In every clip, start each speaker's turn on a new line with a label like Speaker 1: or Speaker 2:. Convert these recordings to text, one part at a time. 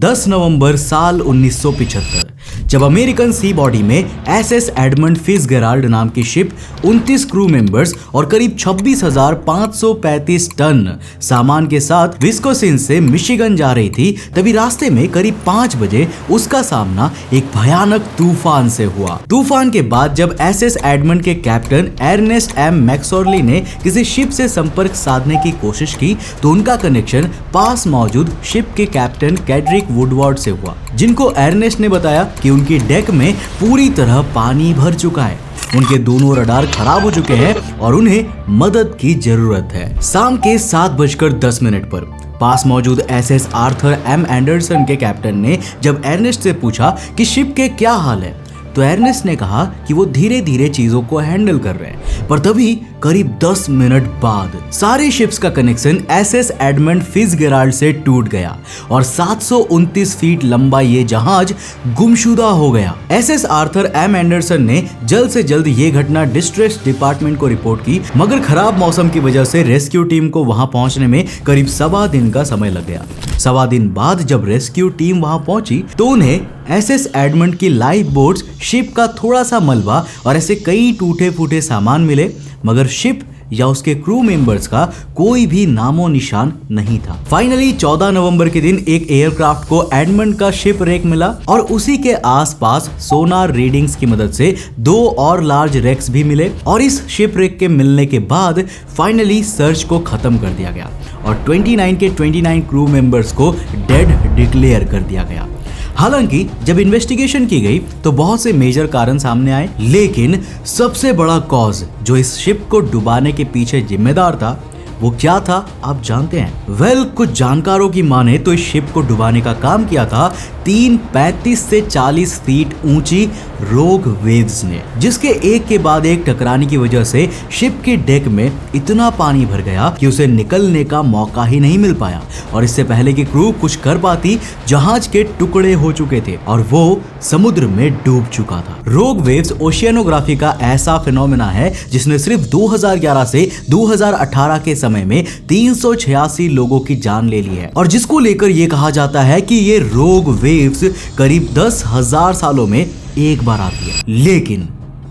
Speaker 1: 10 नवंबर साल 1975 जब अमेरिकन सी बॉडी में एसएस एडमंड फिट्जगेराल्ड नाम की शिप 29 क्रू मेंबर्स और करीब 26,535 टन सामान के साथ विस्कोसिन से मिशिगन जा रही थी, तभी रास्ते में करीब 5 बजे उसका सामना एक भयानक तूफान से हुआ। तूफान के बाद जब एसएस एडमंड के कैप्टन अर्नेस्ट एम मैक्सॉर्ली ने किसी शिप से संपर्क साधने की कोशिश की तो उनका कनेक्शन पास मौजूद शिप के कैप्टन कैड्रिक वुडवार्ड से हुआ, जिनको अर्नेस्ट ने बताया कि उनकी डेक में पूरी तरह पानी भर चुका है, उनके दोनों रडार खराब हो चुके हैं और उन्हें मदद की जरूरत है। शाम के 7:10 पर पास मौजूद एसएस आर्थर एम एंडरसन के कैप्टन ने जब अर्नेस्ट से पूछा कि शिप के क्या हाल है तो अर्नेस्ट ने कहा कि वो धीरे धीरे चीजों को हैंडल कर रहे हैं, पर तभी करीब 10 मिनट बाद सारी शिप्स का कनेक्शन एसएस एडमंड फिट्जगेराल्ड से टूट गया और 729 फीट लंबा ये जहाज गुमशुदा हो गया। एसएस आर्थर एम एंडरसन ने जल्द से जल्द ये घटना डिस्ट्रेस डिपार्टमेंट को रिपोर्ट की, मगर खराब मौसम की वजह से रेस्क्यू टीम को वहां पहुंचने में करीब 1.25 दिन का समय लग गया। 1.25 दिन बाद जब रेस्क्यू टीम वहां पहुंची तो उन्हें एसएस एडमंड की लाइफ बोट्स, शिप का थोड़ा सा मलबा और ऐसे कई टूटे फूटे सामान मिले, मगर शिप या उसके क्रू मेंबर्स का कोई भी नामो निशान नहीं था। फाइनली 14 नवंबर के दिन एक एयरक्राफ्ट को एडमंड का शिप रेक मिला और उसी के आसपास सोनार रीडिंग्स की मदद से 2 और लार्ज रेक्स भी मिले और इस शिप रेक के मिलने के बाद फाइनली सर्च को खत्म कर दिया गया और 29 के 29 क्रू मेंबर्स को डेड डिक्लेयर कर दिया गया। हालांकि जब इन्वेस्टिगेशन की गई तो बहुत से मेजर कारण सामने आए, लेकिन सबसे बड़ा कॉज जो इस शिप को डुबाने के पीछे जिम्मेदार था वो क्या था आप जानते हैं? कुछ जानकारों की माने तो इस शिप को डुबाने का काम किया था 35 से 40 फीट ऊंची रोग वेव्स ने, जिसके एक के बाद एक टकराने की वजह से शिप के डेक में इतना पानी भर गया कि उसे निकलने का मौका ही नहीं मिल पाया और इससे पहले कि क्रू कुछ कर पाती जहाज के टुकड़े हो चुके थे और वो समुद्र में डूब चुका था। रोग वेव्स ओशियानोग्राफी का ऐसा फिनोमेना है जिसने सिर्फ 2011 से 2018 के समय में 386 लोगों की जान ले ली है और जिसको लेकर ये कहा जाता है कि ये रोग वेव्स करीब 10,000 सालों में एक बार आती है। लेकिन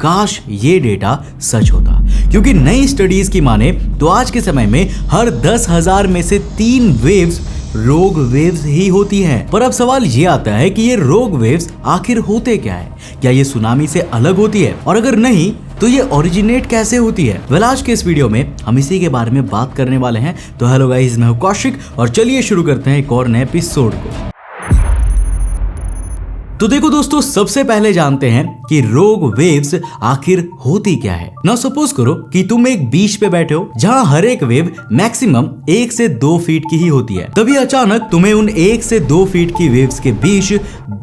Speaker 1: काश ये डेटा सच होता, क्योंकि नई स्टडीज की माने तो आज के समय में हर 10,000 में से 3 वेव्स रोग वेव्स ही होती हैं। पर अब सवाल ये आता है कि ये रोग वेव्स आखिर होते क्या है? क्या ये सुनामी से अलग होती है और अगर नहीं तो ये ओरिजिनेट कैसे होती है? आज के इस वीडियो में हम इसी के बारे में बात करने वाले हैं। तो हेलो गाइस, मैं हूं कौशिक और चलिए शुरू करते हैं एक और नए एपिसोड को। तो देखो दोस्तों, सबसे पहले जानते हैं कि रोग वेव्स आखिर होती क्या है। ना सपोज करो कि तुम एक बीच पे बैठे हो जहां हर एक वेव मैक्सिमम 1 से 2 फीट की ही होती है। तभी अचानक तुम्हें उन 1 से 2 फीट की वेव्स के बीच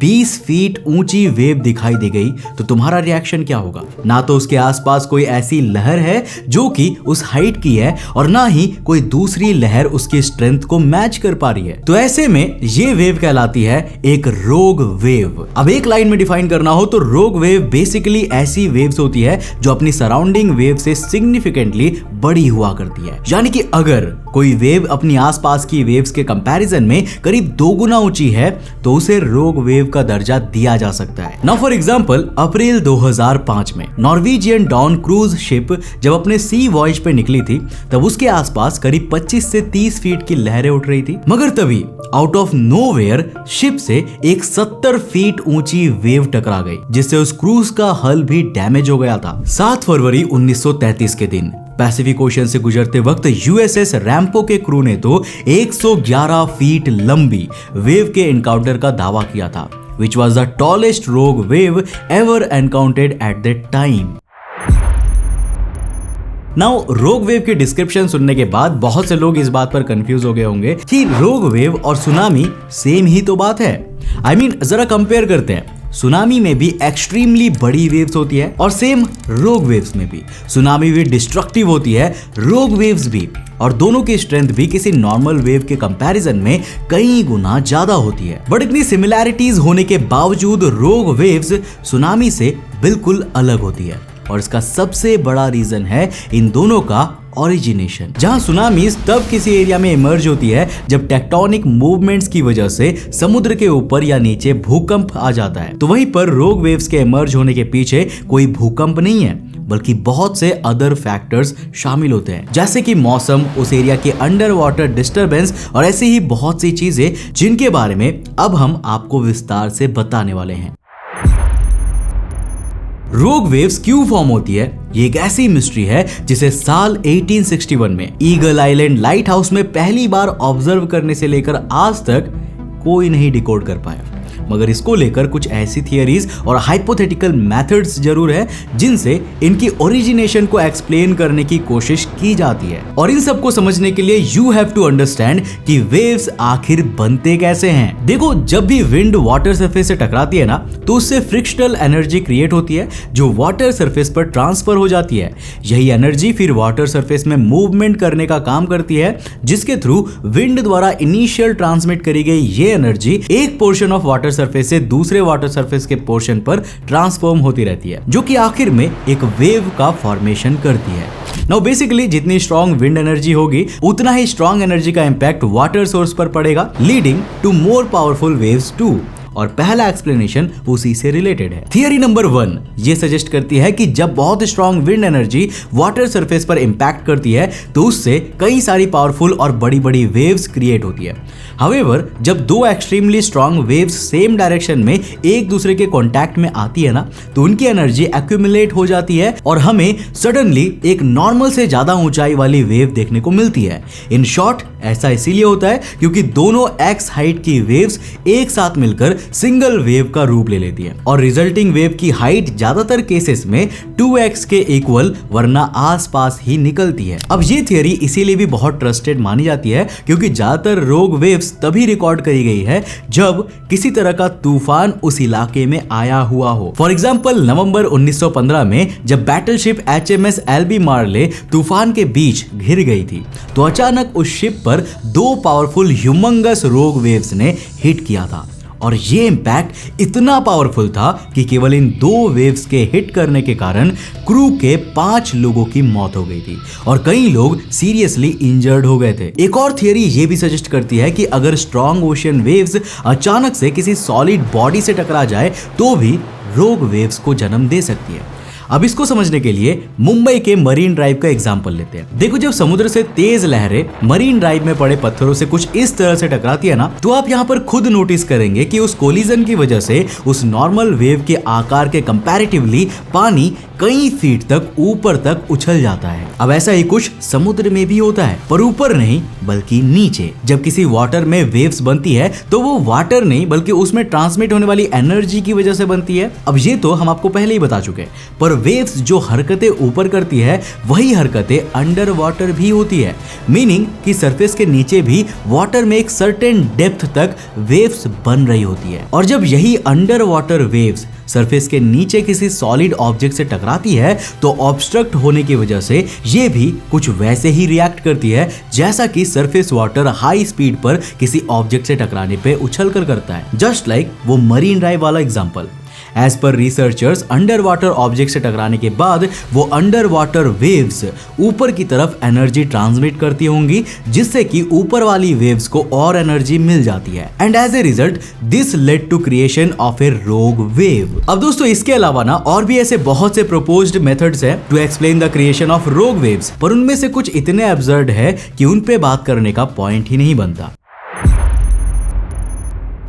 Speaker 1: 20 फीट ऊंची वेव दिखाई दे गई तो तुम्हारा रिएक्शन क्या होगा? ना तो उसके आसपास कोई ऐसी लहर है जो कि उस हाइट की है और ना ही कोई दूसरी लहर उसकी स्ट्रेंथ को मैच कर पा रही है। तो ऐसे में ये वेव कहलाती है एक रोग वेव। अब एक लाइन में डिफाइन करना हो तो रोग वेव बेसिकली ऐसी वेव्स होती है जो अपनी सराउंडिंग वेव से सिग्निफिकेंटली बड़ी हुआ करती है। यानी कि अगर कोई वेव अपनी आसपास की वेव्स के कंपैरिजन में करीब 2 गुना ऊंची है तो उसे रोग वेव का दर्जा दिया जा सकता है। नाउ फॉर एग्जांपल, अप्रैल 2005 में नॉर्वेजियन डॉन क्रूज शिप जब अपने सी वॉयज पे निकली थी तब उसके आसपास करीब 25 से 30 फीट की लहरें उठ रही थी, मगर तभी आउट ऑफ नोवेयर शिप से एक 70 फीट ऊंची वेव टकरा गई जिससे उस क्रूज का हल भी डैमेज हो गया था। 7 फरवरी 1933 के दिन पैसिफिक ओशन से गुजरते वक्त यूएसएस रैम्पो के क्रू ने तो 111 फीट लंबी वेव के एनकाउंटर का दावा किया था, which was the tallest rogue wave ever encountered at that time. Now रोग वेव के डिस्क्रिप्शन सुनने के बाद बहुत से लोग इस बात पर कंफ्यूज हो गए होंगे कि रोग वेव और सुनामी सेम ही तो बात है। I mean, जरा कंपेयर करते हैं। सुनामी में भी एक्सट्रीमली बड़ी वेव्स होती है और सेम रोग वेव्स में भी सुनामी भी डिस्ट्रक्टिव होती है, रोग वेव्स भी, और दोनों की स्ट्रेंथ भी किसी नॉर्मल वेव के कंपैरिजन में कई गुना ज्यादा होती है। बट इतनी सिमिलैरिटीज होने के बावजूद रोग वेव्स सुनामी से बिल्कुल अलग होती है और इसका सबसे बड़ा रीजन है इन दोनों का ओरिजिनेशन, जहां सुनामीज तब किसी एरिया में इमर्ज होती है जब टेक्टोनिक मूवमेंट्स की वजह से समुद्र के ऊपर या नीचे भूकंप आ जाता है। तो वहीं पर रोग वेव्स के इमर्ज होने के पीछे कोई भूकंप नहीं है, बल्कि बहुत से अदर फैक्टर्स शामिल होते हैं, जैसे कि मौसम, उस एरिया के अंडर वाटर डिस्टर्बेंस और ऐसी ही बहुत सी चीजें जिनके बारे में अब हम आपको विस्तार से बताने वाले हैं। रोग वेव्स क्यों फॉर्म होती है, ये एक ऐसी मिस्ट्री है जिसे साल 1861 में ईगल आइलैंड लाइट हाउस में पहली बार ऑब्जर्व करने से लेकर आज तक कोई नहीं डिकोड कर पाया। मगर इसको लेकर कुछ ऐसी थियरीज और हाइपोथेटिकल मेथड्स जरूर है जिनसे इनकी ओरिजिनेशन को एक्सप्लेन करने की कोशिश की जाती है। और इन सब को समझने के लिए यू हैव टू अंडरस्टैंड कि वेव्स आखिर बनते कैसे हैं। देखो, जब भी विंड वाटर सरफेस से टकराती है ना, तो उससे फ्रिक्शनल एनर्जी क्रिएट होती है जो वाटर सरफेस पर ट्रांसफर हो जाती है। यही एनर्जी फिर वाटर सरफेस में मूवमेंट करने का काम करती है, जिसके थ्रू विंड द्वारा इनिशियल ट्रांसमिट करी गई ये एनर्जी एक पोर्शन ऑफ वाटर सरफेस से दूसरे वाटर सरफेस के पोर्शन पर ट्रांसफॉर्म होती रहती है, जो कि आखिर में एक वेव का फॉर्मेशन करती है। नाउ बेसिकली जितनी स्ट्रॉन्ग विंड एनर्जी होगी उतना ही स्ट्रॉन्ग एनर्जी का इंपैक्ट वाटर सोर्स पर पड़ेगा, leading to more powerful waves too. और पहला एक्सप्लेनेशन उसी से रिलेटेड है। थियरी नंबर 1 ये सजेस्ट करती है कि जब बहुत strong wind energy water surface पर इंपैक्ट करती है तो उससे कई सारी पावरफुल और बड़ी बड़ी वेव्स क्रिएट होती है। हाउएवर, जब दो extremely strong waves same direction में एक दूसरे के कांटेक्ट में आती है ना, तो उनकी एनर्जी एक्यूमुलेट हो जाती है और हमें सडनली एक नॉर्मल से ज्यादा ऊंचाई वाली वेव देखने को मिलती है। इन शॉर्ट, ऐसा इसीलिए होता है क्योंकि दोनों एक्स हाइट की वेव्स एक साथ मिलकर सिंगल वेव का रूप ले लेती है और रिजल्टिंग वेव की हाइट ज्यादातर केसेस में 2x के इक्वल वरना आसपास ही निकलती है। अब ये थियरी इसीलिए भी बहुत ट्रस्टेड मानी जाती है क्योंकि ज्यादातर रोग वेव्स तभी रिकॉर्ड करी गई है जब किसी तरह का तूफान उस इलाके में आया हुआ हो। फॉर एग्जाम्पल, नवंबर 1915 में जब बैटलशिप HMS एल्बी मार्ले तूफान के बीच घिर गई थी, तो अचानक उस शिप पर दो पावरफुल ह्यूमंगस रोग वेव्स ने हिट किया था और ये इंपैक्ट इतना पावरफुल था कि केवल इन दो वेव्स के हिट करने के कारण क्रू के 5 लोगों की मौत हो गई थी और कई लोग सीरियसली इंजर्ड हो गए थे। एक और थियरी ये भी सजेस्ट करती है कि अगर स्ट्रॉन्ग ओशियन वेव्स अचानक से किसी सॉलिड बॉडी से टकरा जाए तो भी रोग वेव्स को जन्म दे सकती है। अब इसको समझने के लिए मुंबई के मरीन ड्राइव का एग्जांपल लेते हैं। देखो, जब समुद्र से तेज लहरें मरीन ड्राइव में पड़े पत्थरों से कुछ इस तरह से टकराती है ना, तो आप यहाँ पर खुद नोटिस करेंगे कि उस कोलिजन की वजह से उस नॉर्मल वेव के आकार के कंपैरेटिवली पानी कई फीट तक ऊपर तक उछल जाता है। अब ऐसा ही कुछ समुद्र में भी होता है, पर ऊपर नहीं बल्कि नीचे। जब किसी वाटर में वेव्स बनती है तो वो वाटर नहीं बल्कि उसमें ट्रांसमिट होने वाली एनर्जी की वजह से बनती है। अब ये तो हम आपको पहले ही बता चुके हैं, पर वेव्स जो हरकतें ऊपर करती है वही हरकतें अंडर वाटर भी होती है, मीनिंग कि सरफेस के नीचे भी वाटर में एक सर्टेन डेप्थ तक वेव्स बन रही होती है। और जब यही अंडर वाटर वेव्स सरफेस के नीचे किसी सॉलिड ऑब्जेक्ट से टकराती है तो ऑब्स्ट्रक्ट होने की वजह से ये भी कुछ वैसे ही रिएक्ट करती है जैसा कि सरफेस वाटर हाई स्पीड पर किसी ऑब्जेक्ट से टकराने पे उछल कर करता है। जस्ट लाइक वो मरीन ड्राइव वाला example. As per researchers, under water object से टकराने के बाद वो अंडर वाटर वेव्स ऊपर की तरफ एनर्जी ट्रांसमिट करती होंगी, जिससे कि ऊपर वाली वेव्स को और एनर्जी मिल जाती है and as a result this led to creation of a rogue wave. अब दोस्तों, इसके अलावा ना और भी ऐसे बहुत से प्रपोज्ड मेथड्स हैं to explain the creation of rogue waves, पर उनमें से कुछ इतने अब्सर्ड है कि उन पे बात करने का पॉइंट ही नहीं बनता।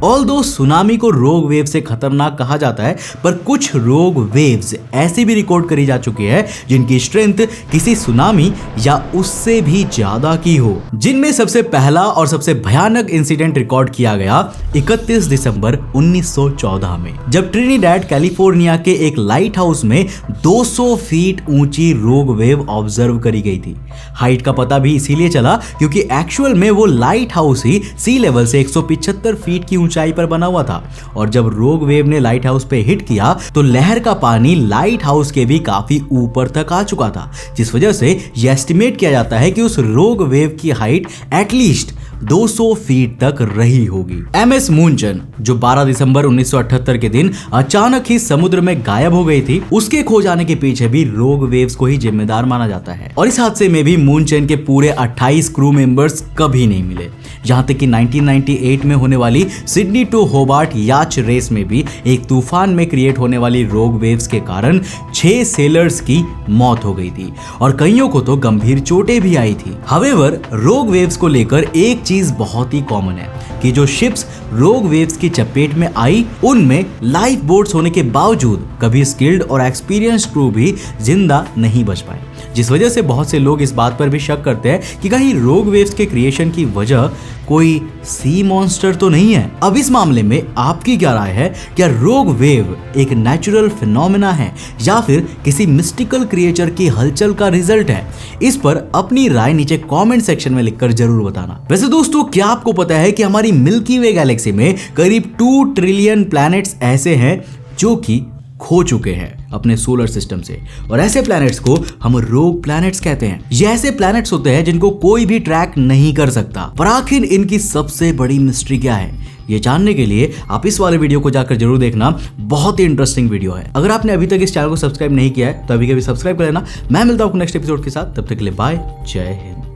Speaker 1: ऑल्दो सुनामी को रोग वेव से खतरनाक कहा जाता है, पर कुछ रोग वेव्स ऐसी भी रिकॉर्ड करी जा चुकी है जिनकी स्ट्रेंथ किसी सुनामी या उससे भी ज्यादा की हो। जिनमें सबसे पहला और सबसे भयानक इंसिडेंट रिकॉर्ड किया गया 31 दिसंबर 1914 में, जब ट्रिनिडैड कैलिफोर्निया के एक लाइट हाउस में 200 फीट ऊंची रोग वेव ऑब्जर्व करी गई थी। हाइट का पता भी इसीलिए चला क्योंकि एक्चुअल में वो लाइट हाउस ही सी लेवल से 175 फीट की ऊंचाई पर बना हुआ था और जब रोग वेव ने लाइट हाउस पे हिट किया तो लहर का पानी लाइट हाउस के भी काफी ऊपर तक आ चुका था, जिस वजह से यह एस्टिमेट किया जाता है कि उस रोग वेव की हाइट एटलीस्ट 200 फीट तक रही होगी। MS मूनचंद जो 12 दिसंबर 1978 के दिन अचानक ही समुद्र में गायब हो गई थी, उसके खो जाने के पीछे भी रोग वेव्स को ही जिम्मेदार माना जाता है। और इस हादसे में भी मूनचंद के पूरे 28 क्रू मेंबर्स कभी नहीं मिले। जहां तक कि 1998 में होने वाली सिडनी टू होबार्ट याच रेस में भी एक तूफान में क्रिएट होने वाली रोग वेव्स के कारण 6 सेलर्स की मौत हो गई थी और कईयों को तो गंभीर चोटें भी आई थी। हावेवर रोग वेव्स को लेकर एक चीज बहुत ही कॉमन है कि जो शिप्स रोग वेव्स की चपेट में आई उनमें लाइफ बोट्स होने के बावजूद कभी स्किल्ड और एक्सपीरियंस्ड क्रू भी जिंदा नहीं बच पाए, जिस वजह से बहुत से लोग इस बात पर भी शक करते हैं कि कहीं रोग वेव्स के क्रिएशन की वजह कोई सी मॉन्स्टर तो नहीं है। अब इस मामले में आपकी क्या राय है? क्या रोग वेव एक नेचुरल फिनोमेना है या फिर किसी मिस्टिकल क्रिएचर की हलचल का रिजल्ट है? इस पर अपनी राय नीचे कमेंट सेक्शन में लिखकर जरूर बताना। वैसे दोस्तों, क्या आपको पता है कि हमारी मिल्की वे गैलेक्सी में करीब 2 ट्रिलियन प्लैनेट्स ऐसे हैं जो कि खो चुके हैं अपने सोलर सिस्टम से, और ऐसे प्लैनेट्स को हम रोग प्लैनेट्स कहते हैं। ये ऐसे प्लैनेट्स होते हैं जिनको कोई भी ट्रैक नहीं कर सकता। पर आखिर इनकी सबसे बड़ी मिस्ट्री क्या है, ये जानने के लिए आप इस वाले वीडियो को जाकर जरूर देखना, बहुत ही इंटरेस्टिंग वीडियो है। अगर आपने अभी तक इस चैनल को सब्सक्राइब नहीं किया है तो अभी कभी सब्सक्राइब कर लेना। मैं मिलता हूं नेक्स्ट एपिसोड के साथ, तब तक के लिए बाय, जय हिंद।